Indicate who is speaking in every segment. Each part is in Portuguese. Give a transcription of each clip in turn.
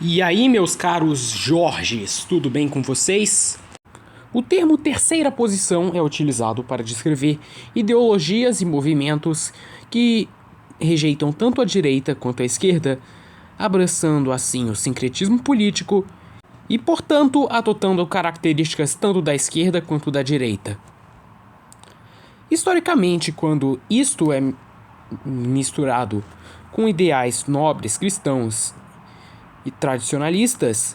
Speaker 1: E aí, meus caros Jorges, tudo bem com vocês? O termo terceira posição é utilizado para descrever ideologias e movimentos que rejeitam tanto a direita quanto a esquerda, abraçando assim o sincretismo político e, portanto, adotando características tanto da esquerda quanto da direita. Historicamente, quando isto é misturado com ideais nobres cristãos e tradicionalistas,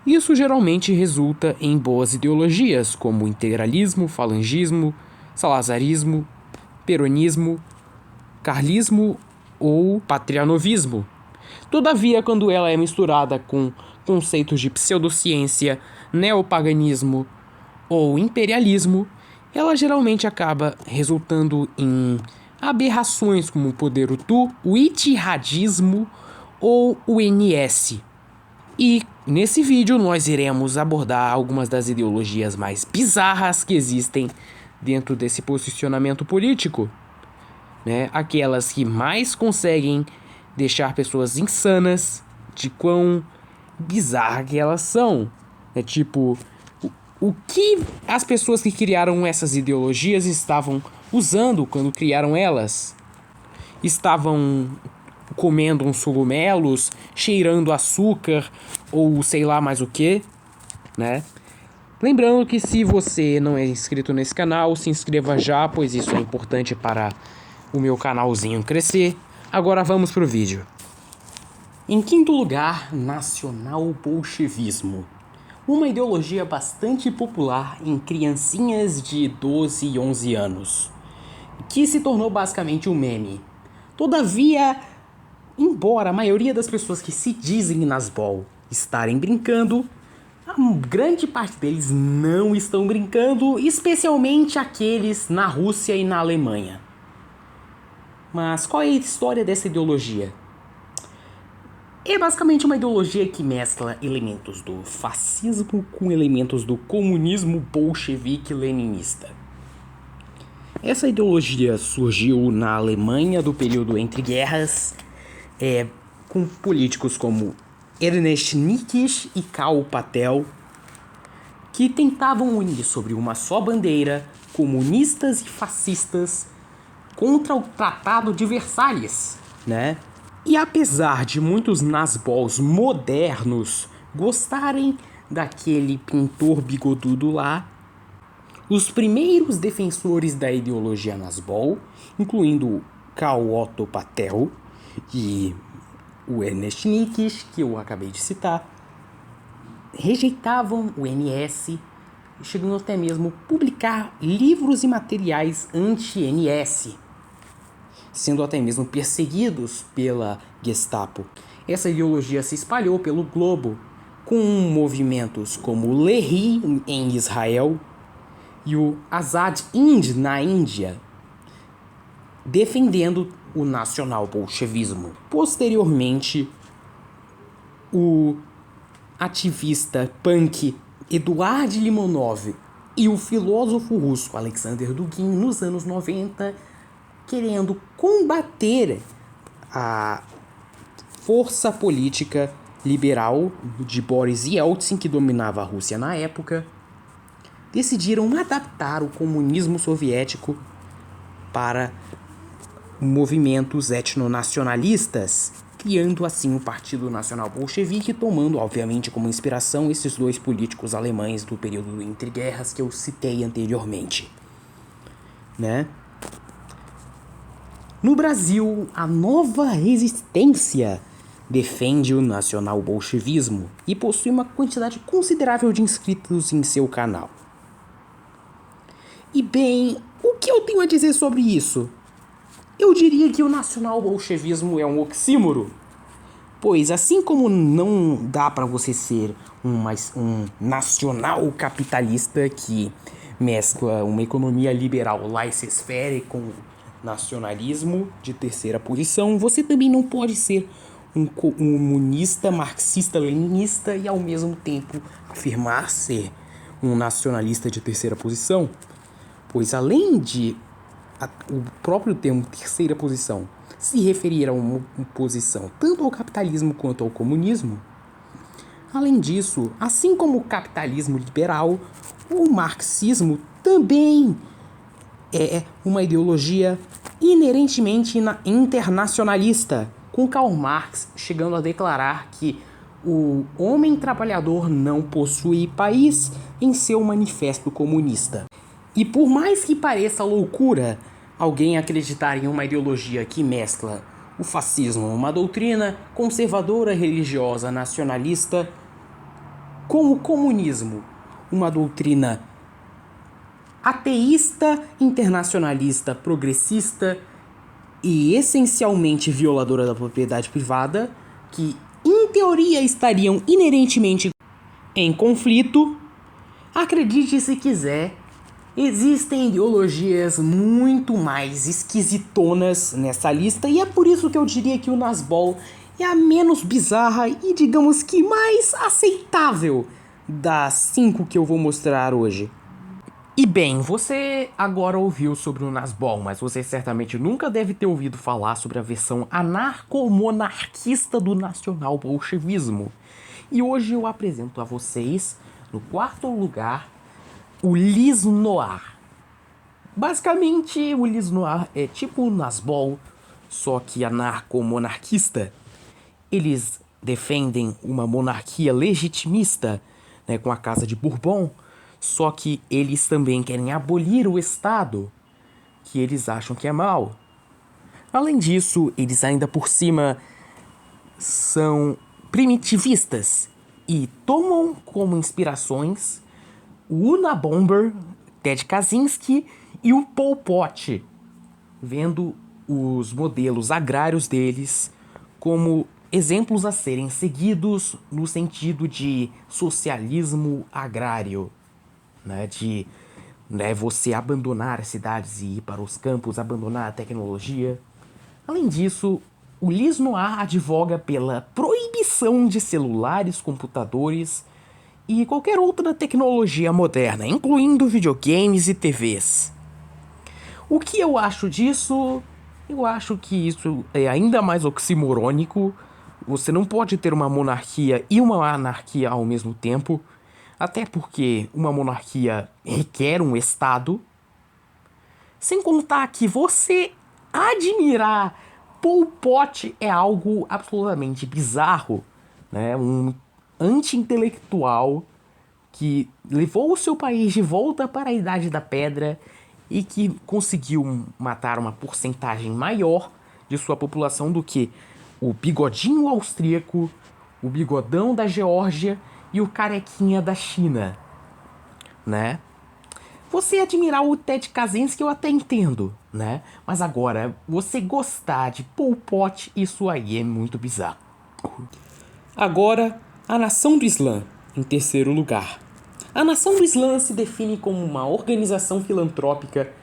Speaker 1: isso geralmente resulta em boas ideologias como integralismo, falangismo, salazarismo, peronismo, carlismo ou patrianovismo. Todavia, quando ela é misturada com conceitos de pseudociência, neopaganismo ou imperialismo, ela geralmente acaba resultando em aberrações como o poder Hutu, o itihadismo ou o NS. E nesse vídeo nós iremos abordar algumas das ideologias mais bizarras que existem dentro desse posicionamento político, né? Aquelas que mais conseguem deixar pessoas insanas de quão bizarra que elas são. É tipo, o que as pessoas que criaram essas ideologias estavam usando quando criaram elas? Estavam comendo uns cogumelos, cheirando açúcar ou sei lá mais o que, né? Lembrando que se você não é inscrito nesse canal, se inscreva já, pois isso é importante para o meu canalzinho crescer. Agora vamos pro vídeo. Em quinto lugar, nacional-bolchevismo. Uma ideologia bastante popular em criancinhas de 12 e 11 anos, que se tornou basicamente um meme. Todavia, embora a maioria das pessoas que se dizem Nasbol estarem brincando, a grande parte deles não estão brincando, especialmente aqueles na Rússia e na Alemanha. Mas qual é a história dessa ideologia? É basicamente uma ideologia que mescla elementos do fascismo com elementos do comunismo bolchevique-leninista. Essa ideologia surgiu na Alemanha do período entre guerras, com políticos como Ernest Nietzsche e Karl Patel, que tentavam unir sobre uma só bandeira comunistas e fascistas contra o Tratado de Versalhes, né? E apesar de muitos Nasbols modernos gostarem daquele pintor bigodudo lá, os primeiros defensores da ideologia Nasbol, incluindo Karl Otto Patel e o Ernest Nietzsche, que eu acabei de citar, rejeitavam o NS, chegando até mesmo a publicar livros e materiais anti-NS, sendo até mesmo perseguidos pela Gestapo. Essa ideologia se espalhou pelo globo, com movimentos como o Lehi em Israel e o Azad Hind na Índia, defendendo o nacional-bolchevismo. Posteriormente, o ativista punk Eduard Limonov e o filósofo russo Alexander Dugin, nos anos 90, querendo combater a força política liberal de Boris Yeltsin, que dominava a Rússia na época, decidiram adaptar o comunismo soviético para movimentos etnonacionalistas, criando assim o Partido Nacional Bolchevique, tomando obviamente como inspiração esses dois políticos alemães do período entre guerras que eu citei anteriormente, né? No Brasil, a Nova Resistência defende o nacional-bolchevismo e possui uma quantidade considerável de inscritos em seu canal. E bem, o que eu tenho a dizer sobre isso? Eu diria que o nacional-bolchevismo é um oxímoro, pois assim como não dá para você ser um nacional-capitalista que mescla uma economia liberal laissez-faire com nacionalismo de terceira posição, você também não pode ser um comunista, marxista-leninista e ao mesmo tempo afirmar ser um nacionalista de terceira posição, pois além de o próprio termo terceira posição se referir a uma posição tanto ao capitalismo quanto ao comunismo, Além disso, assim como o capitalismo liberal, o marxismo também é uma ideologia inerentemente internacionalista, com Karl Marx chegando a declarar que o homem trabalhador não possui país em seu manifesto comunista. E por mais que pareça loucura alguém acreditar em uma ideologia que mescla o fascismo, uma doutrina conservadora, religiosa, nacionalista, com o comunismo, uma doutrina ateísta, internacionalista, progressista e essencialmente violadora da propriedade privada, que em teoria estariam inerentemente em conflito, acredite se quiser, existem ideologias muito mais esquisitonas nessa lista e é por isso que eu diria que o Nazbol é a menos bizarra e digamos que mais aceitável das 5 que eu vou mostrar hoje. E bem, você agora ouviu sobre o Nazbol, mas você certamente nunca deve ter ouvido falar sobre a versão anarcomonarquista do nacional-bolchevismo. E hoje eu apresento a vocês, no quarto lugar, o Lis Noir. Basicamente, o Lis Noir é tipo o Nazbol, só que anarcomonarquista. Eles defendem uma monarquia legitimista, né, com a Casa de Bourbon, só que eles também querem abolir o Estado, que eles acham que é mal. Além disso, eles ainda por cima são primitivistas e tomam como inspirações o Unabomber, Ted Kaczynski e o Pol Pot, vendo os modelos agrários deles como exemplos a serem seguidos no sentido de socialismo agrário, né, de você abandonar as cidades e ir para os campos, abandonar a tecnologia. Além disso, o Lis Noir advoga pela proibição de celulares, computadores e qualquer outra tecnologia moderna, incluindo videogames e TVs. O que eu acho disso? Eu acho que isso é ainda mais oximorônico. Você não pode ter uma monarquia e uma anarquia ao mesmo tempo. Até porque uma monarquia requer um Estado. Sem contar que você admirar Pol Pot é algo absolutamente bizarro, né? Um anti-intelectual que levou o seu país de volta para a Idade da Pedra e que conseguiu matar uma porcentagem maior de sua população do que o bigodinho austríaco, o bigodão da Geórgia e o carequinha da China, né? Você admirar o Ted Kaczynski eu até entendo, né? Mas agora, você gostar de Pol Pot, isso aí é muito bizarro. Agora, a Nação do Islã, em terceiro lugar. A Nação do Islã se define como uma organização filantrópica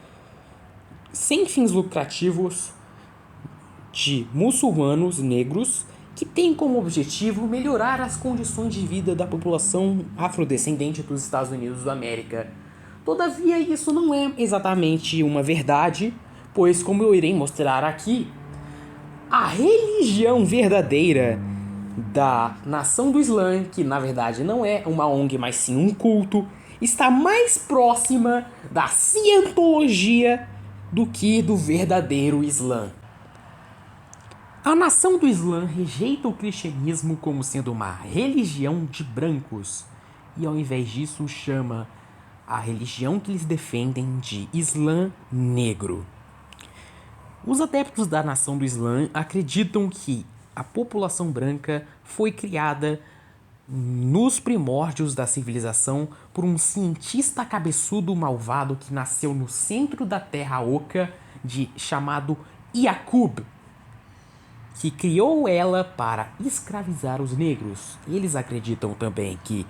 Speaker 1: sem fins lucrativos de muçulmanos negros que tem como objetivo melhorar as condições de vida da população afrodescendente dos Estados Unidos da América. Todavia, isso não é exatamente uma verdade, pois, como eu irei mostrar aqui, a religião verdadeira da Nação do Islã, que na verdade não é uma ONG, mas sim um culto, está mais próxima da cientologia do que do verdadeiro Islã. A Nação do Islã rejeita o cristianismo como sendo uma religião de brancos e ao invés disso chama a religião que eles defendem de Islã negro. Os adeptos da Nação do Islã acreditam que a população branca foi criada nos primórdios da civilização por um cientista cabeçudo malvado que nasceu no centro da Terra Oca chamado Yaqub, que criou ela para escravizar os negros. Eles acreditam também que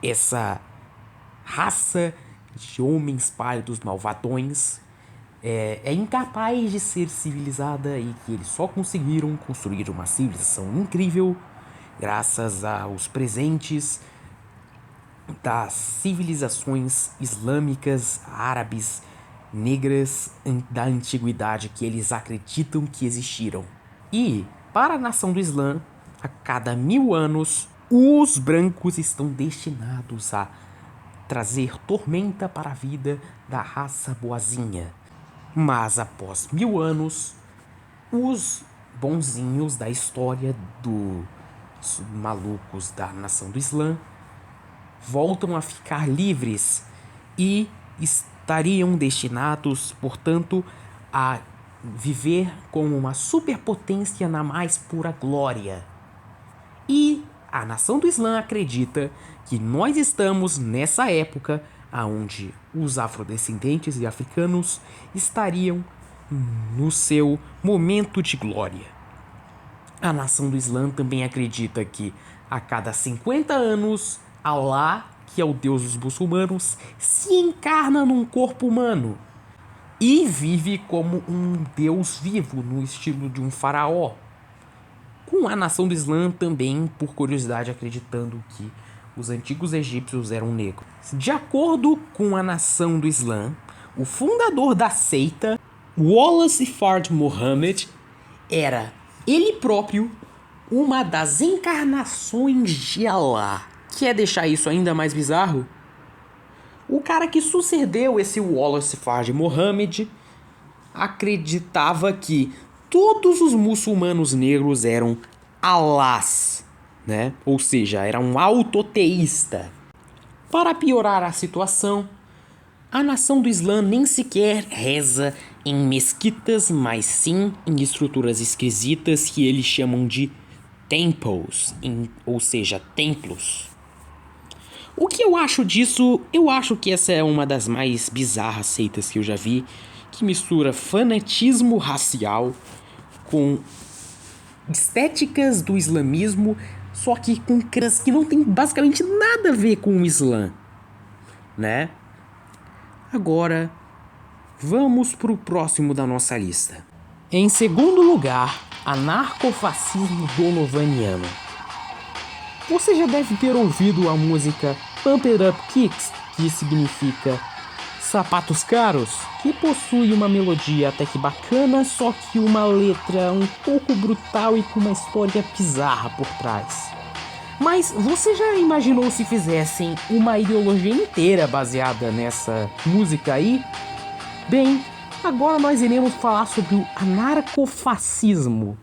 Speaker 1: essa raça de homens pálidos malvadões é incapaz de ser civilizada e que eles só conseguiram construir uma civilização incrível graças aos presentes das civilizações islâmicas, árabes, negras da antiguidade que eles acreditam que existiram. E, para a Nação do Islã, a cada 1000 anos, Os brancos estão destinados a trazer tormenta para a vida da raça boazinha. Mas após 1000 anos, os bonzinhos da história dos malucos da nação do Islã voltam a ficar livres e estariam destinados, portanto, a viver como uma superpotência na mais pura glória. E a nação do Islã acredita que nós estamos nessa época onde os afrodescendentes e africanos estariam no seu momento de glória. A nação do Islã também acredita que a cada 50 anos, Alá, que é o deus dos muçulmanos, se encarna num corpo humano e vive como um deus vivo no estilo de um faraó. Com a nação do Islã também, por curiosidade, acreditando que os antigos egípcios eram negros. De acordo com a nação do Islã, o fundador da seita, Wallace Fard Muhammad, era ele próprio uma das encarnações de Alá. Quer deixar isso ainda mais bizarro? O cara que sucedeu esse Wallace Fard Muhammad acreditava que todos os muçulmanos negros eram Alás, né? Ou seja, era um autoteísta. Para piorar a situação, a nação do Islã nem sequer reza em mesquitas, mas sim em estruturas esquisitas que eles chamam de temples, ou seja, templos. O que eu acho disso? Eu acho que essa é uma das mais bizarras seitas que eu já vi, que mistura fanatismo racial com estéticas do islamismo, só que com caras que não tem basicamente nada a ver com o Islã, né? Agora, vamos pro próximo da nossa lista. Em segundo lugar, anarcofascismo donovaniano. Você já deve ter ouvido a música Pump It Up Kicks, que significa sapatos caros, que possui uma melodia até que bacana, só que uma letra um pouco brutal e com uma história bizarra por trás. Mas você já imaginou se fizessem uma ideologia inteira baseada nessa música aí? Bem, agora nós iremos falar sobre o anarcofascismo.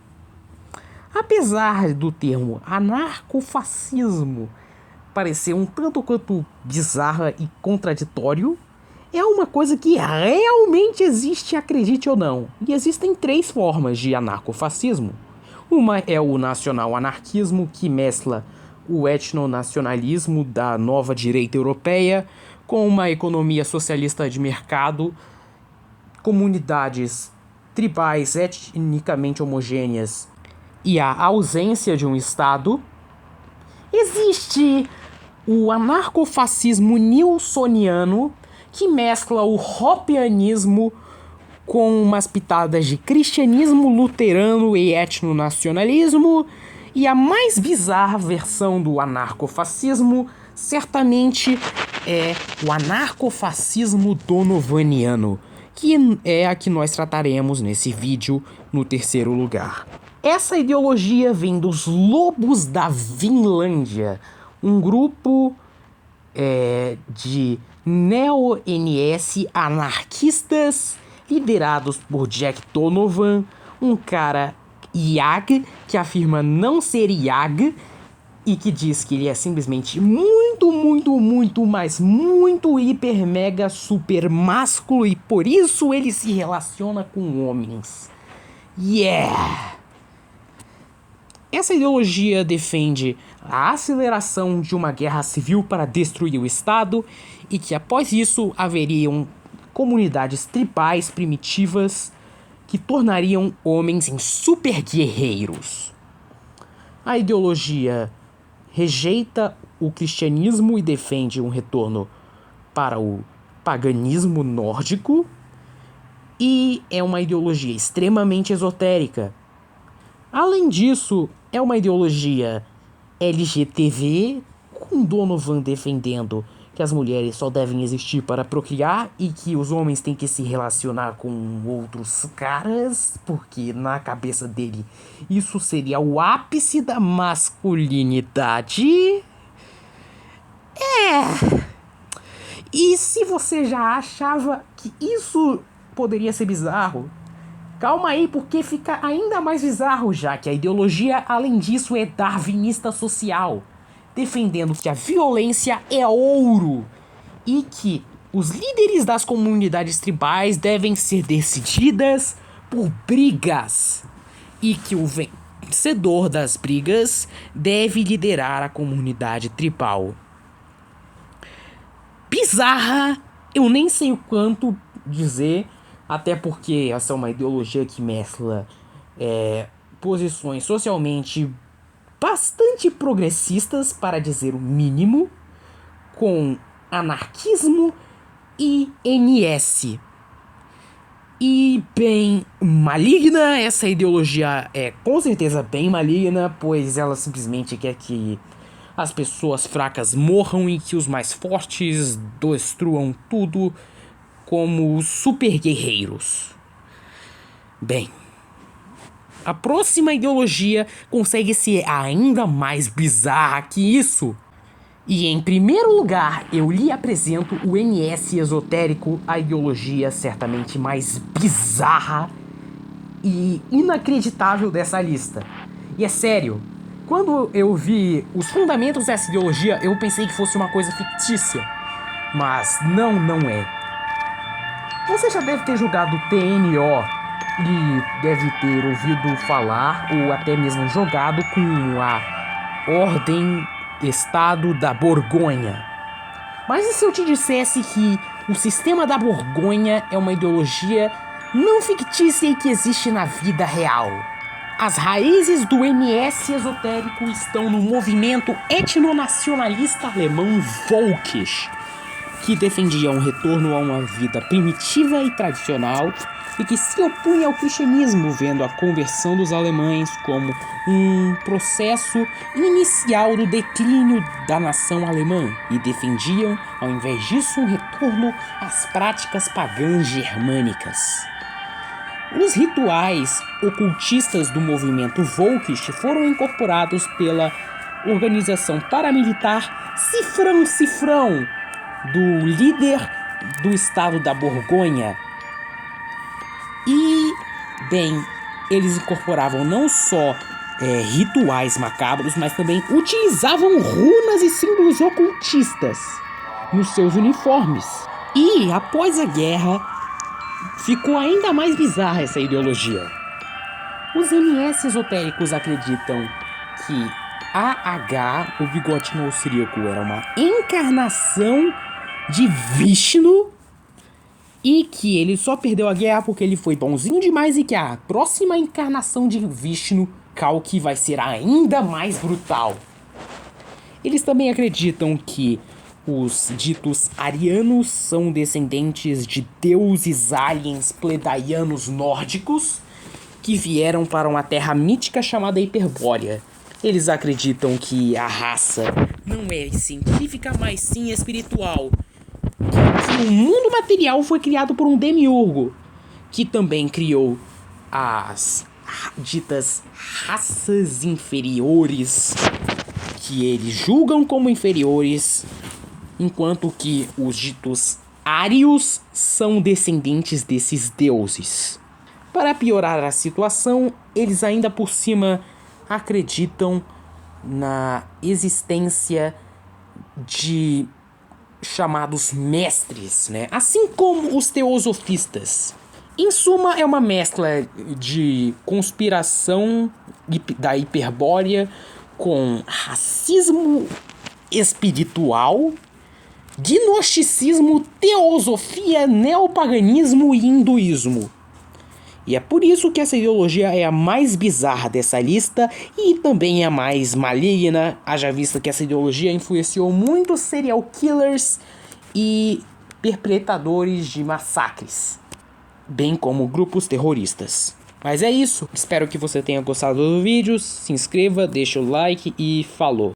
Speaker 1: Apesar do termo anarcofascismo parecer um tanto quanto bizarra e contraditório, é uma coisa que realmente existe, acredite ou não. E existem 3 formas de anarcofascismo. Uma é o nacional-anarquismo, que mescla o etnonacionalismo da nova direita europeia com uma economia socialista de mercado, comunidades tribais etnicamente homogêneas e a ausência de um Estado. Existe o anarcofascismo nilsoniano, que mescla o hoppianismo com umas pitadas de cristianismo luterano e etnonacionalismo. E a mais bizarra versão do anarcofascismo certamente é o anarcofascismo donovaniano, que é a que nós trataremos nesse vídeo no terceiro lugar. Essa ideologia vem dos Lobos da Vinlândia, um grupo de neo-NS anarquistas liderados por Jack Donovan, um cara Yag, que afirma não ser Yag e que diz que ele é simplesmente muito, mas muito hiper, mega, super másculo e por isso ele se relaciona com homens. Yeah! Essa ideologia defende a aceleração de uma guerra civil para destruir o Estado e que após isso haveriam comunidades tribais primitivas que tornariam homens em super guerreiros. A ideologia rejeita o cristianismo e defende um retorno para o paganismo nórdico e é uma ideologia extremamente esotérica. Além disso, é uma ideologia LGTV, com Donovan defendendo que as mulheres só devem existir para procriar e que os homens têm que se relacionar com outros caras, porque na cabeça dele isso seria o ápice da masculinidade. E se você já achava que isso poderia ser bizarro, calma aí, porque fica ainda mais bizarro, já que a ideologia, além disso, é darwinista social, defendendo que a violência é ouro e que os líderes das comunidades tribais devem ser decididas por brigas e que o vencedor das brigas deve liderar a comunidade tribal. Bizarra, eu nem sei o quanto dizer, até porque essa é uma ideologia que mescla posições socialmente bastante progressistas, para dizer o mínimo, com anarquismo e NS. E bem maligna, essa ideologia é com certeza bem maligna, pois ela simplesmente quer que as pessoas fracas morram e que os mais fortes destruam tudo como super guerreiros. Bem, a próxima ideologia consegue ser ainda mais bizarra que isso. E em primeiro lugar, eu lhe apresento o NS esotérico, a ideologia certamente mais bizarra e inacreditável dessa lista. E é sério, quando eu vi os fundamentos dessa ideologia, eu pensei que fosse uma coisa fictícia. Mas não é. Você já deve ter jogado TNO e deve ter ouvido falar ou até mesmo jogado com a Ordem Estado da Borgonha. Mas e se eu te dissesse que o sistema da Borgonha é uma ideologia não fictícia e que existe na vida real? As raízes do NS esotérico estão no movimento etnonacionalista alemão Völkisch, que defendia um retorno a uma vida primitiva e tradicional e que se opunha ao cristianismo, vendo a conversão dos alemães como um processo inicial do declínio da nação alemã e defendiam, ao invés disso, um retorno às práticas pagãs germânicas. Os rituais ocultistas do movimento Völkisch foram incorporados pela organização paramilitar Cifrão, do líder do estado da Borgonha. E, bem, eles incorporavam não só rituais macabros, mas também utilizavam runas e símbolos ocultistas nos seus uniformes. E, após a guerra, ficou ainda mais bizarra essa ideologia. Os NS esotéricos acreditam que AH, o bigode austríaco, era uma encarnação de Vishnu e que ele só perdeu a guerra porque ele foi bonzinho demais e que a próxima encarnação de Vishnu, Kalki, vai ser ainda mais brutal. Eles também acreditam que os ditos arianos são descendentes de deuses aliens pleiadianos nórdicos que vieram para uma terra mítica chamada Hiperbórea. Eles acreditam que a raça não é científica, mas sim espiritual. Que o mundo material foi criado por um demiurgo, que também criou as ditas raças inferiores, que eles julgam como inferiores, enquanto que os ditos ários são descendentes desses deuses. Para piorar a situação, eles ainda por cima acreditam na existência de chamados mestres, né? Assim como os teosofistas. Em suma, é uma mescla de conspiração da Hiperbórea com racismo espiritual, gnosticismo, teosofia, neopaganismo e hinduísmo. E é por isso que essa ideologia é a mais bizarra dessa lista e também a mais maligna, haja vista que essa ideologia influenciou muitos serial killers e perpetradores de massacres, bem como grupos terroristas. Mas é isso, espero que você tenha gostado do vídeo, se inscreva, deixa o like e falou!